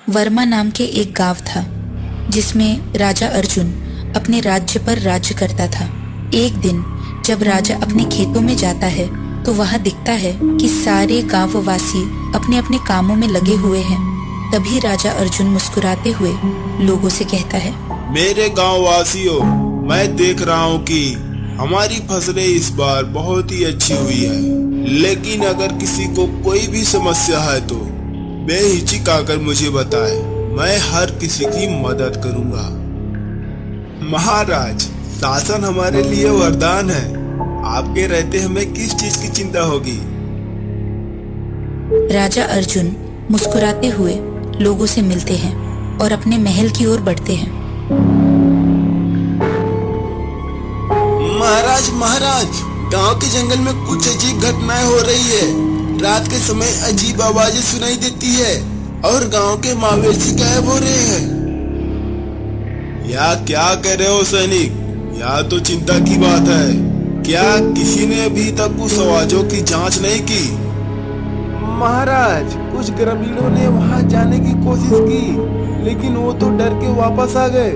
वर्मा नाम के एक गांव था जिसमें राजा अर्जुन अपने राज्य पर राज्य करता था। एक दिन जब राजा अपने खेतों में जाता है तो वहां दिखता है कि सारे गांववासी अपने अपने कामों में लगे हुए हैं। तभी राजा अर्जुन मुस्कुराते हुए लोगों से कहता है, मेरे गांव वासियों, मैं देख रहा हूँ कि हमारी फसलें इस बार बहुत ही अच्छी हुई है, लेकिन अगर किसी को कोई भी समस्या है तो बेहिचक आकर मुझे बताए, मैं हर किसी की मदद करूंगा। महाराज, शासन हमारे लिए वरदान है, आपके रहते हमें किस चीज की चिंता होगी। राजा अर्जुन मुस्कुराते हुए लोगों से मिलते हैं और अपने महल की ओर बढ़ते हैं। महाराज महाराज, गांव के जंगल में कुछ अजीब घटनाएं हो रही है। रात के समय अजीब आवाजें सुनाई देती है और गांव के मवेशी गायब हो रहे हैं। या क्या कह रहे हो सैनिक? या तो चिंता की बात है। क्या किसी ने अभी तक उस आवाजों की जांच नहीं की? महाराज, कुछ ग्रामीणों ने वहां जाने की कोशिश की, लेकिन वो तो डर के वापस आ गए।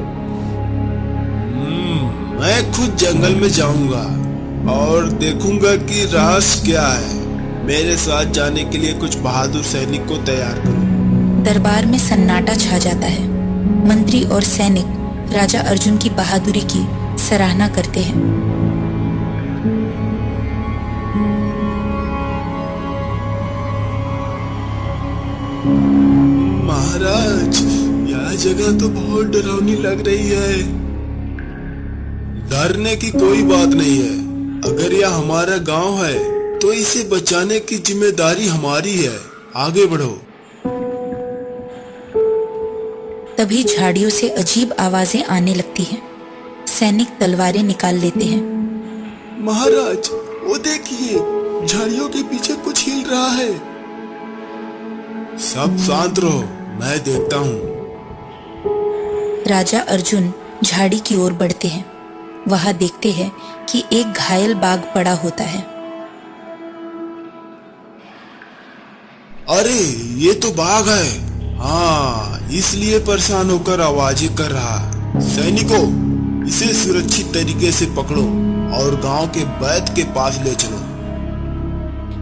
मैं खुद जंगल में जाऊंगा और देखूंगा कि रहस्य क्या है। मेरे साथ जाने के लिए कुछ बहादुर सैनिक को तैयार करो। दरबार में सन्नाटा छा जाता है। मंत्री और सैनिक राजा अर्जुन की बहादुरी की सराहना करते हैं। महाराज, यह जगह तो बहुत डरावनी लग रही है। डरने की कोई बात नहीं है। अगर यह हमारा गांव है तो इसे बचाने की जिम्मेदारी हमारी है। आगे बढ़ो। तभी झाड़ियों से अजीब आवाजें आने लगती हैं। सैनिक तलवारें निकाल लेते हैं। महाराज, वो देखिए, झाड़ियों के पीछे कुछ हिल रहा है। सब शांत रहो, मैं देखता हूँ। राजा अर्जुन झाड़ी की ओर बढ़ते हैं। वहां देखते हैं कि एक घायल बाघ पड़ा होता है। अरे, ये तो बाघ है। हाँ, इसलिए परेशान होकर आवाजें कर रहा। सैनिकों, इसे सुरक्षित तरीके से पकड़ो और गांव के वैद्य के पास ले चलो।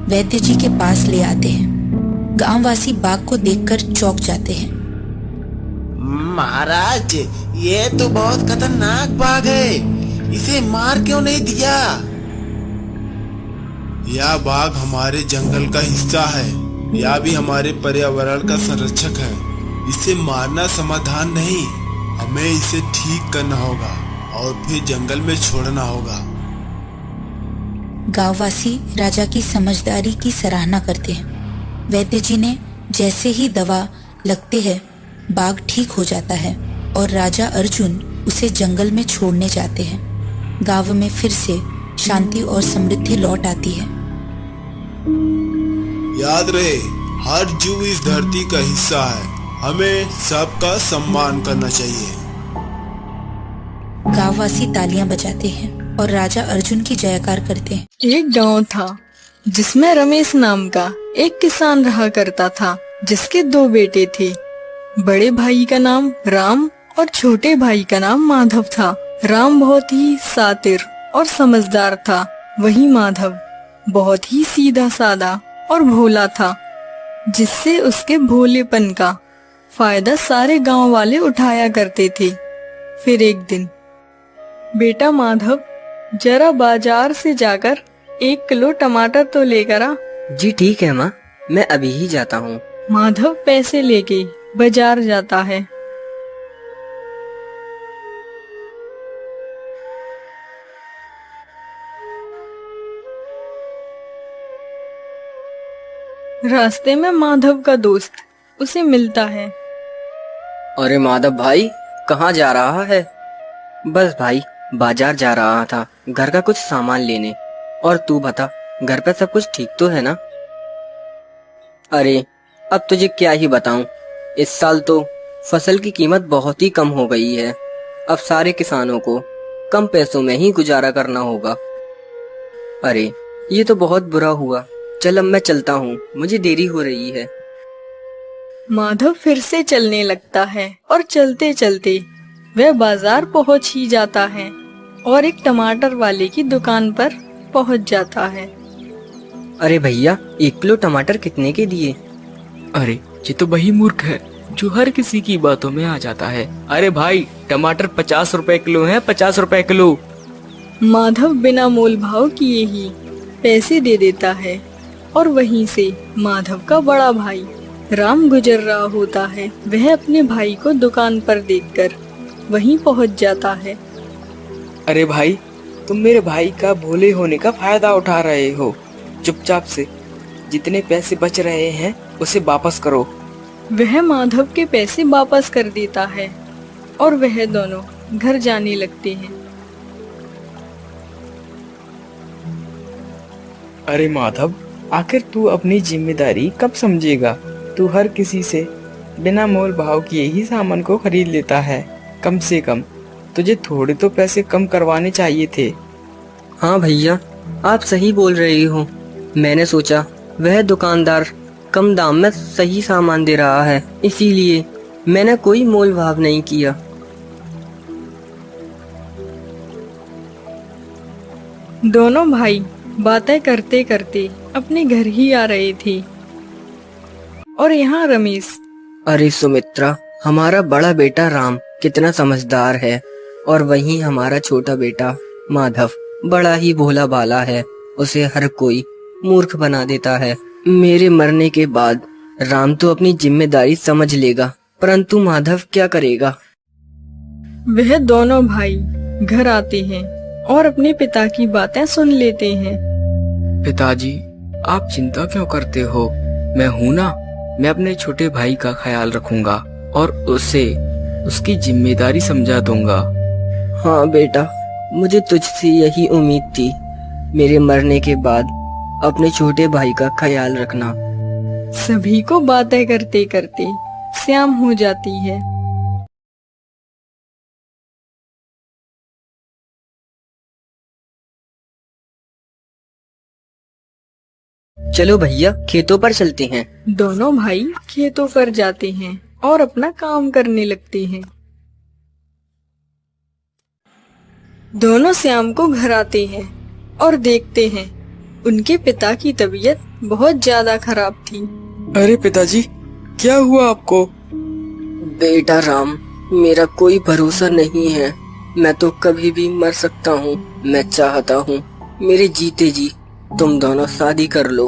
वैद्य जी के पास ले आते हैं। गांववासी बाघ को देखकर चौंक जाते हैं। महाराज, ये तो बहुत खतरनाक बाघ है। इसे मार क्यों नहीं दिया? यह बाघ हमारे जंगल का हिस्सा है। यह भी हमारे पर्यावरण का संरक्षक है। इसे मारना समाधान नहीं, हमें इसे ठीक करना होगा और फिर जंगल में छोड़ना होगा। गांववासी राजा की समझदारी की सराहना करते हैं। वैद्य जी ने जैसे ही दवा लगते है, बाघ ठीक हो जाता है और राजा अर्जुन उसे जंगल में छोड़ने जाते हैं। गांव में फिर से शांति और समृद्धि लौट आती है। याद रहे, हर जीव इस धरती का हिस्सा है। हमें सबका सम्मान करना चाहिए। गांववासी तालियां बजाते हैं और राजा अर्जुन की जयकार करते हैं। एक गांव था जिसमें रमेश नाम का एक किसान रहा करता था, जिसके दो बेटे थे। बड़े भाई का नाम राम और छोटे भाई का नाम माधव था। राम बहुत ही शातिर और समझदार था, वही माधव बहुत ही सीधा साधा और भोला था, जिससे उसके भोलेपन का फायदा सारे गांव वाले उठाया करते थे। फिर एक दिन, बेटा माधव, जरा बाजार से जाकर 1 किलो टमाटर तो लेकर आ। जी ठीक है माँ, मैं अभी ही जाता हूँ। माधव पैसे लेके बाजार जाता है। रास्ते में माधव का दोस्त उसे मिलता है। अरे माधव भाई, कहाँ जा रहा है? बस भाई, बाजार जा रहा था घर का कुछ सामान लेने। और तू बता, घर पे सब कुछ ठीक तो है ना? अरे अब तुझे क्या ही बताऊं, इस साल तो फसल की कीमत बहुत ही कम हो गई है। अब सारे किसानों को कम पैसों में ही गुजारा करना होगा। अरे ये तो बहुत बुरा हुआ। चल अब मैं चलता हूँ, मुझे देरी हो रही है। माधव फिर से चलने लगता है और चलते चलते वह बाजार पहुंच ही जाता है और एक टमाटर वाले की दुकान पर पहुंच जाता है। अरे भैया, 1 किलो टमाटर कितने के दिए? अरे ये तो वही मूर्ख है जो हर किसी की बातों में आ जाता है। अरे भाई, टमाटर 50 रुपए किलो है, 50 रुपए किलो। माधव बिना मोल भाव किए ही पैसे दे देता है और वहीं से माधव का बड़ा भाई राम गुजर रहा होता है। वह अपने भाई को दुकान पर देखकर वहीं पहुंच जाता है। अरे भाई, तुम मेरे भाई का भोले होने का फायदा उठा रहे हो। चुपचाप से जितने पैसे बच रहे हैं उसे वापस करो। वह माधव के पैसे वापस कर देता है और वह दोनों घर जाने लगते हैं। अरे माधव, आखिर तू अपनी जिम्मेदारी कब समझेगा? तू हर किसी से बिना मोल भाव किए ही सामान को खरीद लेता है। कम से कम तुझे थोड़े तो पैसे कम करवाने चाहिए थे। हाँ भैया, आप सही बोल रहे हो। मैंने सोचा वह दुकानदार कम दाम में सही सामान दे रहा है, इसीलिए मैंने कोई मोल भाव नहीं किया। दोनों भाई बातें करते करते अपने घर ही आ रहे थे और यहाँ रमेश। अरे सुमित्रा, हमारा बड़ा बेटा राम कितना समझदार है और वहीं हमारा छोटा बेटा माधव बड़ा ही भोला भाला है। उसे हर कोई मूर्ख बना देता है। मेरे मरने के बाद राम तो अपनी जिम्मेदारी समझ लेगा, परंतु माधव क्या करेगा? वह दोनों भाई घर आते हैं और अपने पिता की बातें सुन लेते हैं। पिताजी, आप चिंता क्यों करते हो? मैं हूँ ना, मैं अपने छोटे भाई का ख्याल रखूंगा और उसे उसकी जिम्मेदारी समझा दूंगा। हाँ बेटा, मुझे तुझसे यही उम्मीद थी। मेरे मरने के बाद अपने छोटे भाई का ख्याल रखना। सभी को बातें करते करते शाम हो जाती है। चलो भैया, खेतों पर चलते हैं। दोनों भाई खेतों पर जाते हैं और अपना काम करने लगते हैं। दोनों शाम को घर आते हैं और देखते हैं उनके पिता की तबीयत बहुत ज्यादा खराब थी। अरे पिताजी, क्या हुआ आपको? बेटा राम, मेरा कोई भरोसा नहीं है। मैं तो कभी भी मर सकता हूँ। मैं चाहता हूँ मेरे जीते जी तुम दोनों शादी कर लो।